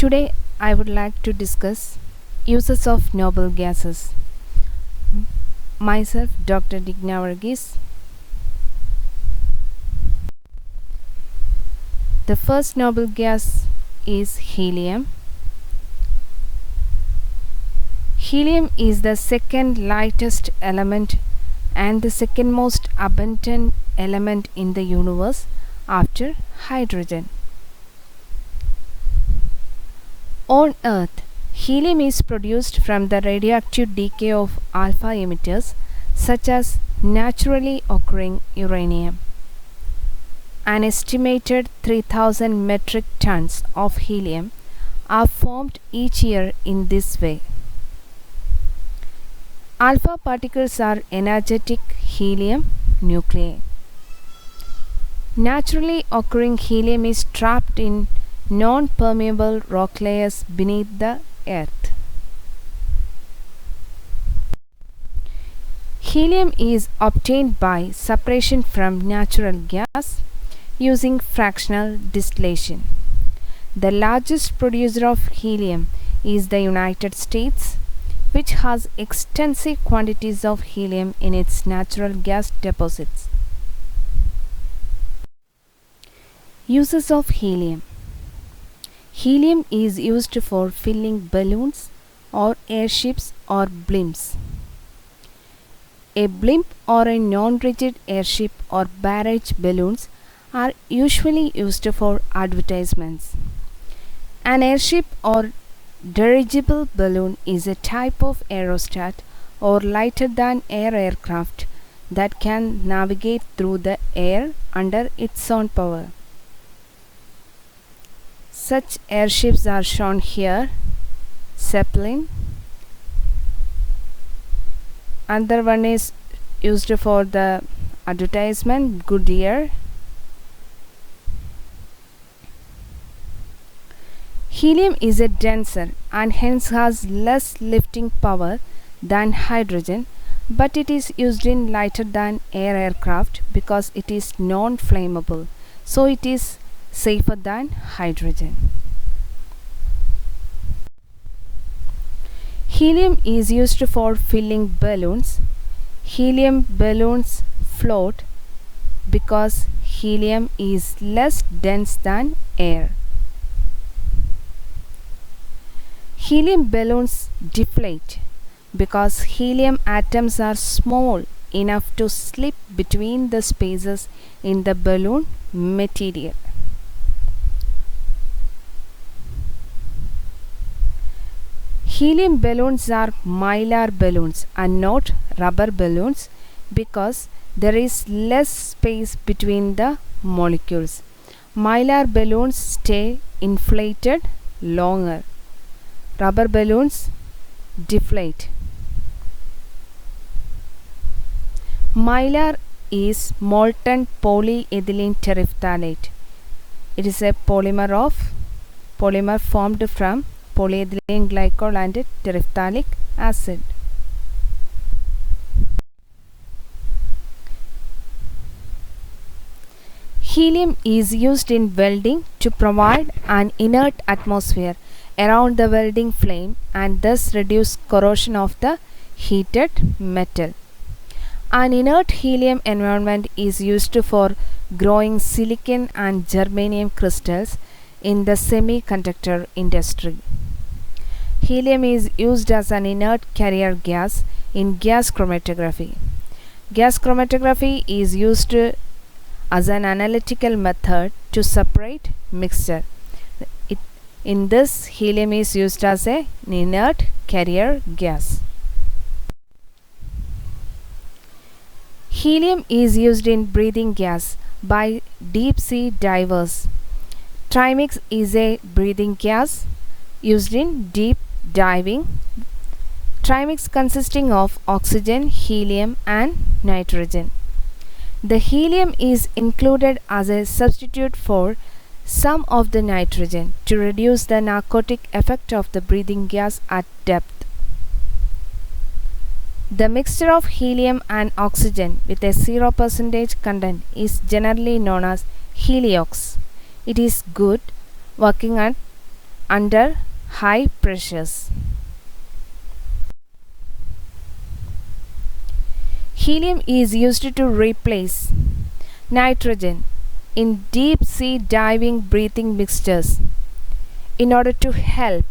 Today I would like to discuss uses of noble gases. Myself, Dr. Digna Varghese. The first noble gas is helium. Helium is the second lightest element and the second most abundant element in the universe after hydrogen. On Earth, helium is produced from the radioactive decay of alpha emitters such as naturally occurring uranium. An estimated 3,000 metric tons of helium are formed each year in this way. Alpha particles are energetic helium nuclei. Naturally occurring helium is trapped in non-permeable rock layers beneath the earth. Helium is obtained by separation from natural gas using fractional distillation. The largest producer of helium is the United States, which has extensive quantities of helium in its natural gas deposits. Uses of helium. Helium is used for filling balloons or airships or blimps. A blimp or a non-rigid airship or barrage balloons are usually used for advertisements. An airship or dirigible balloon is a type of aerostat or lighter than air aircraft that can navigate through the air under its own power. Such airships are shown here: Zeppelin. Another one is used for the advertisement, Goodyear. Helium is a denser and hence has less lifting power than hydrogen, but it is used in lighter than air aircraft because it is non-flammable, so it is safer than hydrogen. Helium is used for filling balloons. Helium balloons float because helium is less dense than air. Helium balloons deflate because helium atoms are small enough to slip between the spaces in the balloon material. Helium balloons are mylar balloons and not rubber balloons because there is less space between the molecules. Mylar balloons stay inflated longer. Rubber balloons deflate. Mylar is molten polyethylene terephthalate. It is a polymer formed from polyethylene glycol and terephthalic acid. Helium is used in welding to provide an inert atmosphere around the welding flame and thus reduce corrosion of the heated metal. An inert helium environment is used for growing silicon and germanium crystals in the semiconductor industry. Helium is used as an inert carrier gas in gas chromatography. Gas chromatography is used as an analytical method to separate mixture. In this, helium is used as an inert carrier gas. Helium is used in breathing gas by deep sea divers. Trimix is a breathing gas used in deep diving. Trimix consisting of oxygen, helium and nitrogen. The helium is included as a substitute for some of the nitrogen to reduce the narcotic effect of the breathing gas at depth. The mixture of helium and oxygen with a 0% content is generally known as heliox. It is good working at under high pressures. Helium is used to replace nitrogen in deep sea diving breathing mixtures in order to help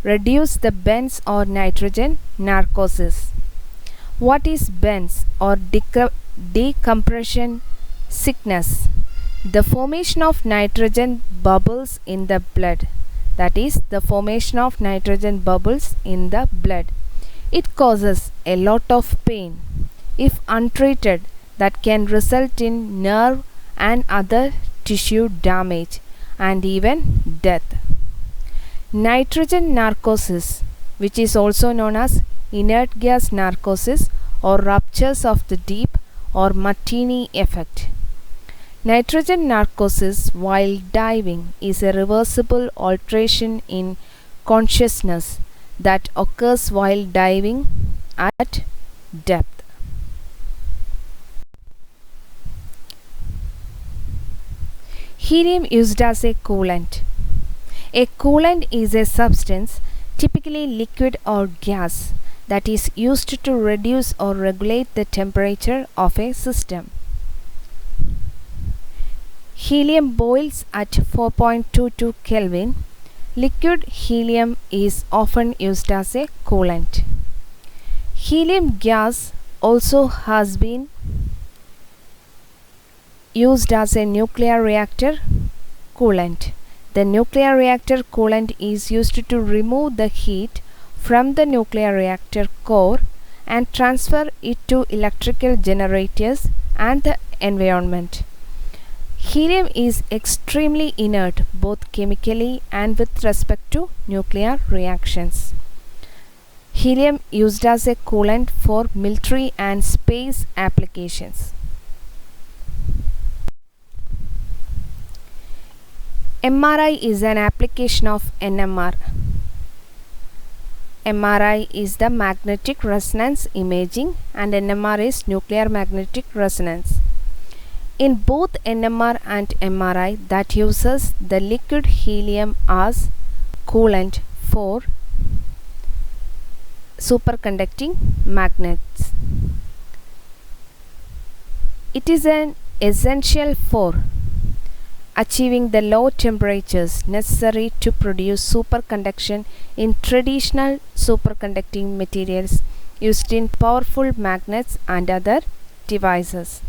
reduce the Benz or nitrogen narcosis. What is Benz or decompression sickness? The formation of nitrogen bubbles in the blood. That is the formation of nitrogen bubbles in the blood. It causes a lot of pain. If untreated, that can result in nerve and other tissue damage and even death. Nitrogen narcosis, which is also known as inert gas narcosis or ruptures of the deep or Martini effect. Nitrogen narcosis while diving is a reversible alteration in consciousness that occurs while diving at depth. Helium used as a coolant. A coolant is a substance, typically liquid or gas, that is used to reduce or regulate the temperature of a system. Helium boils at 4.22 Kelvin. Liquid helium is often used as a coolant. Helium gas also has been used as a nuclear reactor coolant. The nuclear reactor coolant is used to remove the heat from the nuclear reactor core and transfer it to electrical generators and the environment. Helium is extremely inert both chemically and with respect to nuclear reactions. Helium used as a coolant for military and space applications. MRI is an application of NMR. MRI is the magnetic resonance imaging and NMR is nuclear magnetic resonance. In both NMR and MRI, that uses the liquid helium as coolant for superconducting magnets. It is an essential for achieving the low temperatures necessary to produce superconduction in traditional superconducting materials used in powerful magnets and other devices.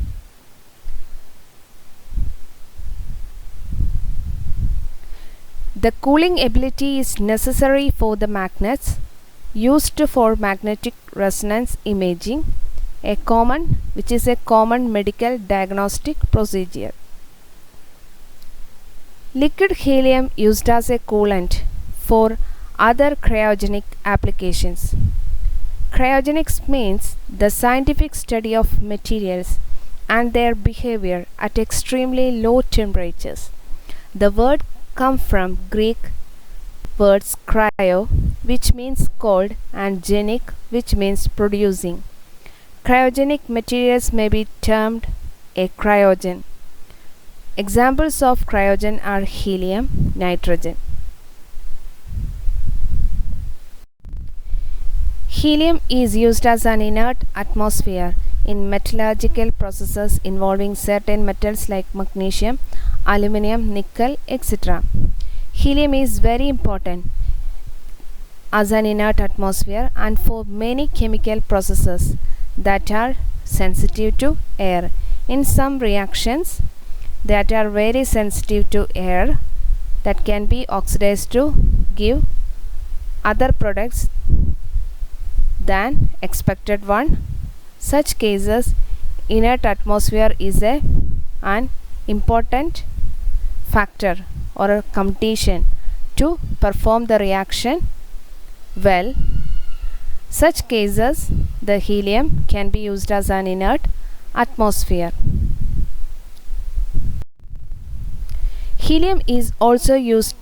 The cooling ability is necessary for the magnets used for magnetic resonance imaging, which is a common medical diagnostic procedure. Liquid helium used as a coolant for other cryogenic applications. Cryogenics means the scientific study of materials and their behavior at extremely low temperatures. The word comes from Greek words cryo, which means cold, and genic, which means producing. Cryogenic materials may be termed a cryogen. Examples of cryogen are helium, nitrogen. Helium is used as an inert atmosphere in metallurgical processes involving certain metals like magnesium, aluminum, nickel, etc. Helium is very important as an inert atmosphere and for many chemical processes that are sensitive to air. In some reactions that are very sensitive to air, that can be oxidized to give other products than expected one. Such cases, inert atmosphere is an important factor or a condition to perform the reaction well. Such cases, the helium can be used as an inert atmosphere. Helium is also used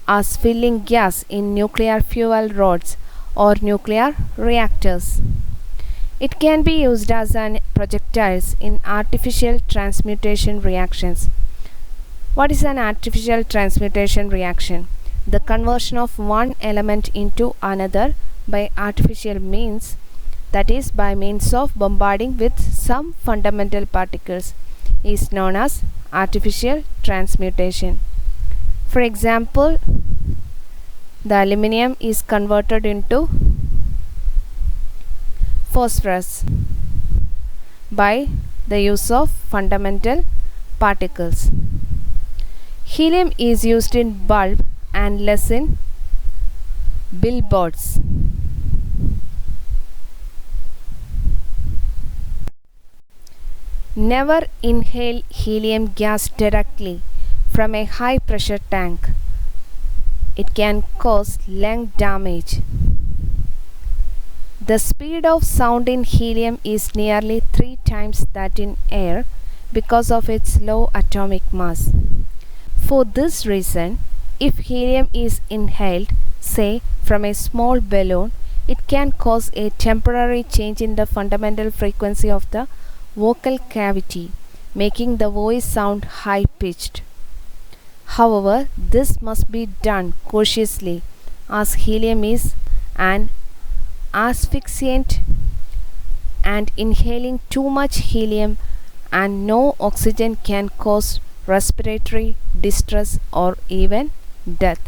as filling gas in nuclear fuel rods or nuclear reactors. It can be used as an projectiles in artificial transmutation reactions. What is an artificial transmutation reaction? the conversion of one element into another by artificial means, that is, by means of bombarding with some fundamental particles, is known as artificial transmutation. For example, the aluminum is converted into phosphorus by the use of fundamental particles. Helium is used in bulb and less in billboards. Never inhale helium gas directly from a high pressure tank. It can cause lung damage. The speed of sound in helium is nearly 3 times that in air because of its low atomic mass. For this reason, if helium is inhaled, say from a small balloon, it can cause a temporary change in the fundamental frequency of the vocal cavity, making the voice sound high-pitched. However, this must be done cautiously as helium is an asphyxiant and inhaling too much helium and no oxygen can cause respiratory distress or even death.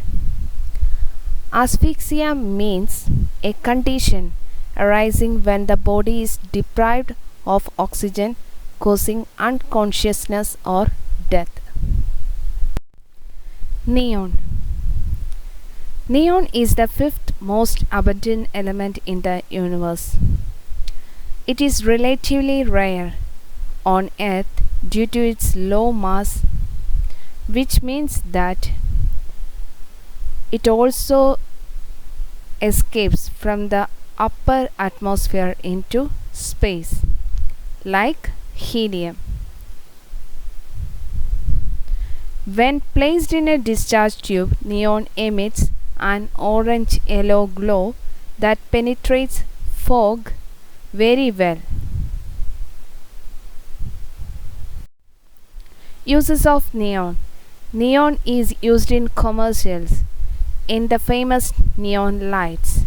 Asphyxia means a condition arising when the body is deprived of oxygen, causing unconsciousness or death. Neon. Neon is the fifth most abundant element in the universe. It is relatively rare on Earth due to its low mass, which means that it also escapes from the upper atmosphere into space, like helium. When placed in a discharge tube, neon emits an orange-yellow glow that penetrates fog very well. Uses of neon. Neon is used in commercials. In the famous neon lights,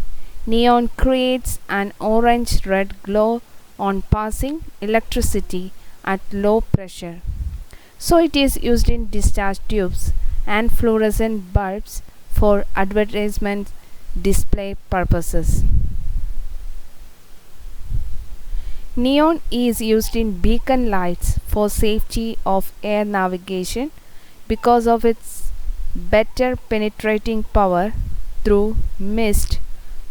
neon creates an orange-red glow on passing electricity at low pressure. So it is used in discharge tubes and fluorescent bulbs for advertisement display purposes. Neon is used in beacon lights for safety of air navigation because of its better penetrating power through mist,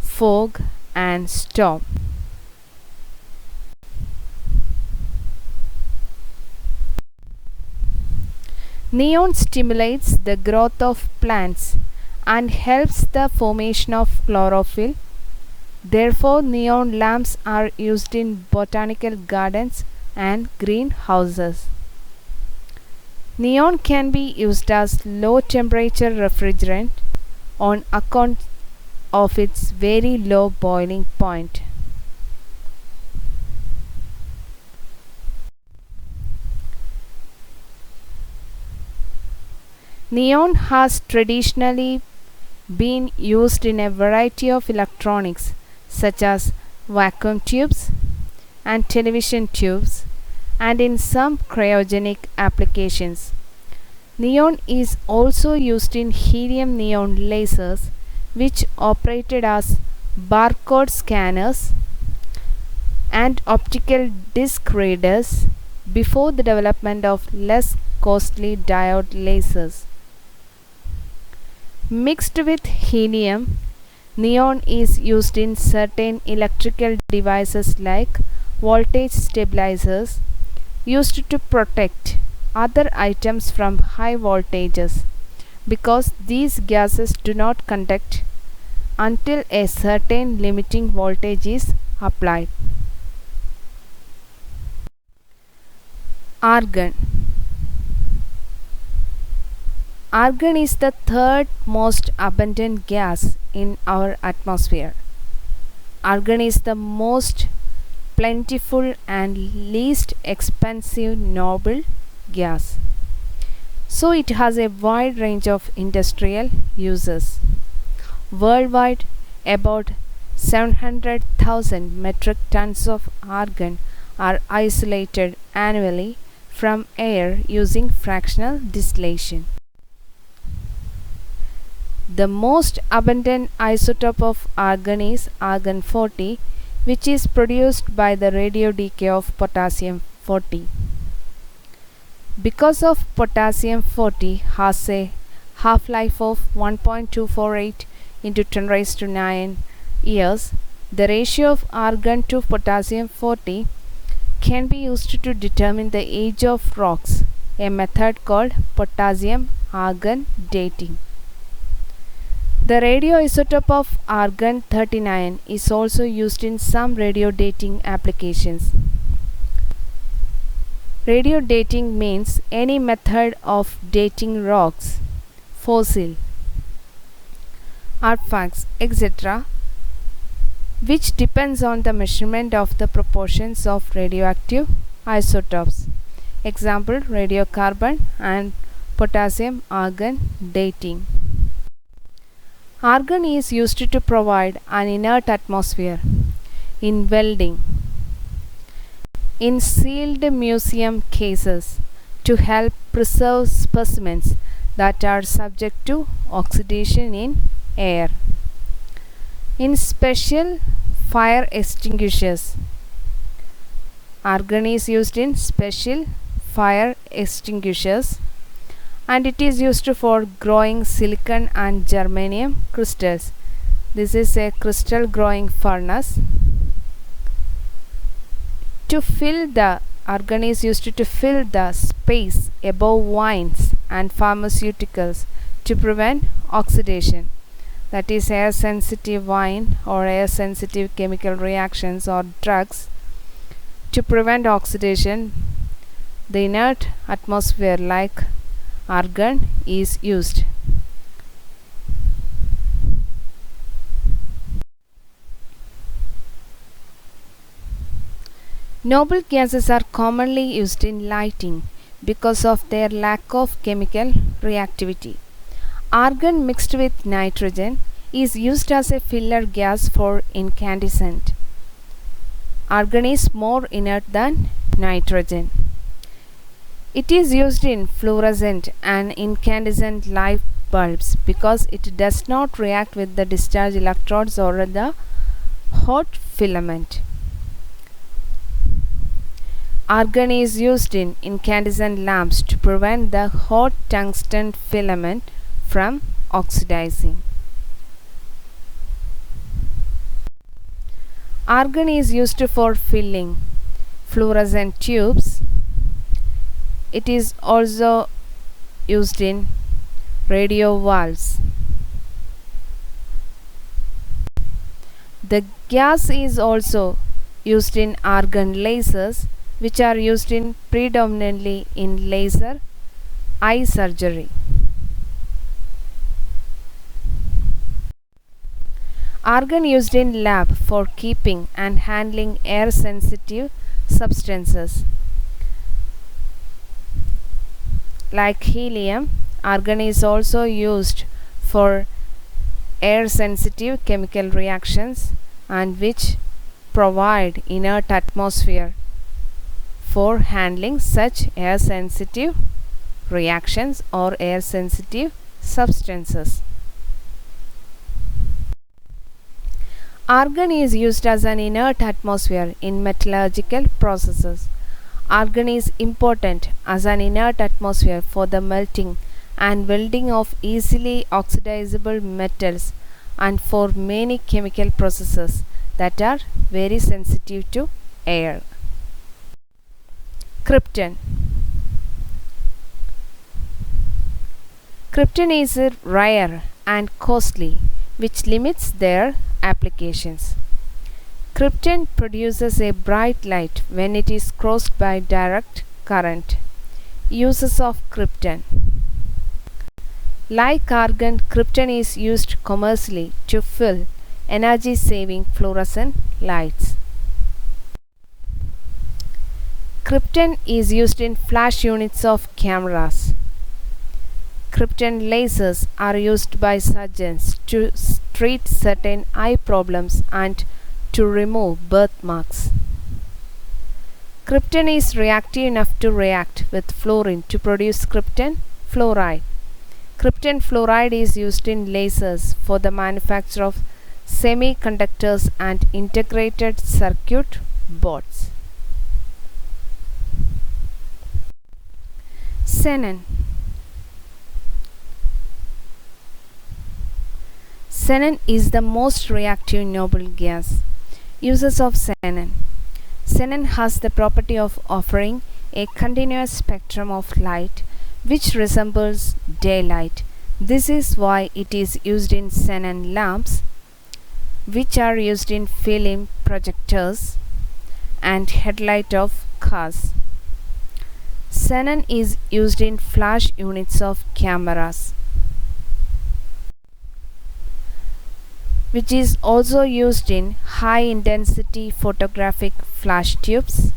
fog and storm. Neon stimulates the growth of plants and helps the formation of chlorophyll. Therefore, neon lamps are used in botanical gardens and greenhouses. Neon can be used as low temperature refrigerant on account of its very low boiling point. Neon has traditionally been used in a variety of electronics such as vacuum tubes and television tubes and in some cryogenic applications. Neon is also used in helium neon lasers which operated as barcode scanners and optical disc readers before the development of less costly diode lasers. Mixed with helium, neon is used in certain electrical devices like voltage stabilizers used to protect other items from high voltages because these gases do not conduct until a certain limiting voltage is applied. Argon. Argon is the third most abundant gas in our atmosphere. Argon is the most plentiful and least expensive noble gas. So it has a wide range of industrial uses. Worldwide, about 700,000 metric tons of argon are isolated annually from air using fractional distillation. The most abundant isotope of argon is argon 40, which is produced by the radio decay of potassium 40. Because of potassium 40 has a half-life of 1.248 into 10 raised to 9 years, the ratio of argon to potassium 40 can be used to determine the age of rocks, a method called potassium argon dating. The radioisotope of argon 39 is also used in some radio dating applications. Radio dating means any method of dating rocks, fossil, artifacts, etc., which depends on the measurement of the proportions of radioactive isotopes. Example, radiocarbon and potassium argon dating. Argon is used to provide an inert atmosphere in welding, in sealed museum cases, to help preserve specimens that are subject to oxidation in air, in special fire extinguishers. Argon is used in special fire extinguishers, and it is used for growing silicon and germanium crystals. This is a crystal growing furnace. Argon is used to fill the space above wines and pharmaceuticals to prevent oxidation. That is, air sensitive wine or air sensitive chemical reactions or drugs. To prevent oxidation, the inert atmosphere like argon is used. Noble gases are commonly used in lighting because of their lack of chemical reactivity. Argon mixed with nitrogen is used as a filler gas for incandescent. Argon is more inert than nitrogen. It is used in fluorescent and incandescent light bulbs because it does not react with the discharge electrodes or the hot filament. Argon is used in incandescent lamps to prevent the hot tungsten filament from oxidizing. Argon is used for filling fluorescent tubes. It is also used in radio valves. The gas is also used in argon lasers, which are used in predominantly in laser eye surgery. Argon used in lab for keeping and handling air sensitive substances like helium. Argon is also used for air sensitive chemical reactions and which provide inert atmosphere for handling such air sensitive reactions or air sensitive substances. Argon is used as an inert atmosphere in metallurgical processes. Argon is important as an inert atmosphere for the melting and welding of easily oxidizable metals and for many chemical processes that are very sensitive to air. Krypton. Krypton is rare and costly, which limits their applications. Krypton produces a bright light when it is crossed by direct current. Uses of krypton. Like argon, krypton is used commercially to fill energy-saving fluorescent lights. Krypton is used in flash units of cameras. Krypton lasers are used by surgeons to treat certain eye problems and to remove birthmarks. Krypton is reactive enough to react with fluorine to produce krypton fluoride. Krypton fluoride is used in lasers for the manufacture of semiconductors and integrated circuit boards. Xenon. Xenon is the most reactive noble gas. Uses of xenon. Xenon has the property of offering a continuous spectrum of light which resembles daylight. This is why it is used in xenon lamps, which are used in film projectors and headlight of cars. Xenon is used in flash units of cameras, which is also used in high intensity photographic flash tubes.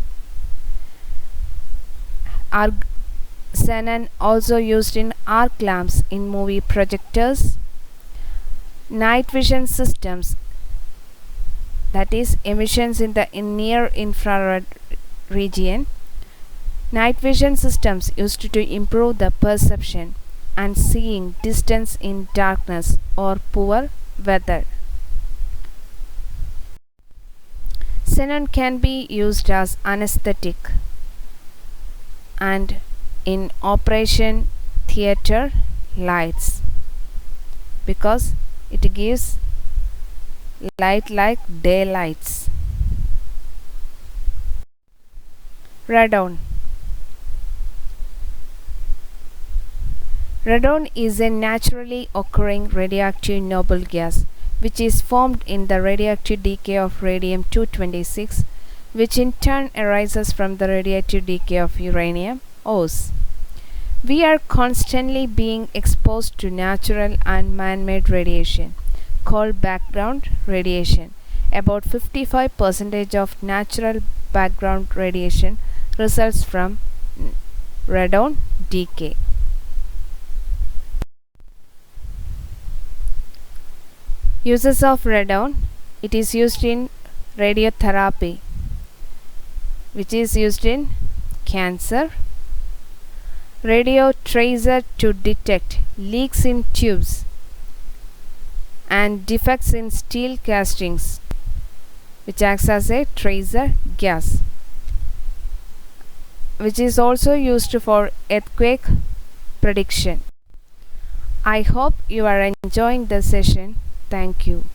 Xenon also used in arc lamps in movie projectors, night vision systems, that is emissions in the near infrared region. Night vision systems used to improve the perception and seeing distance in darkness or poor weather. Xenon can be used as anesthetic and in operation theater lights because it gives light like daylights. Radon. Radon is a naturally occurring radioactive noble gas which is formed in the radioactive decay of radium-226, which in turn arises from the radioactive decay of uranium ores. We are constantly being exposed to natural and man-made radiation called background radiation. About 55% of natural background radiation results from radon decay. Uses of radon. It is used in radiotherapy, which is used in cancer. Radio tracer to detect leaks in tubes and defects in steel castings, which acts as a tracer gas, which is also used for earthquake prediction. I hope you are enjoying the session. Thank you.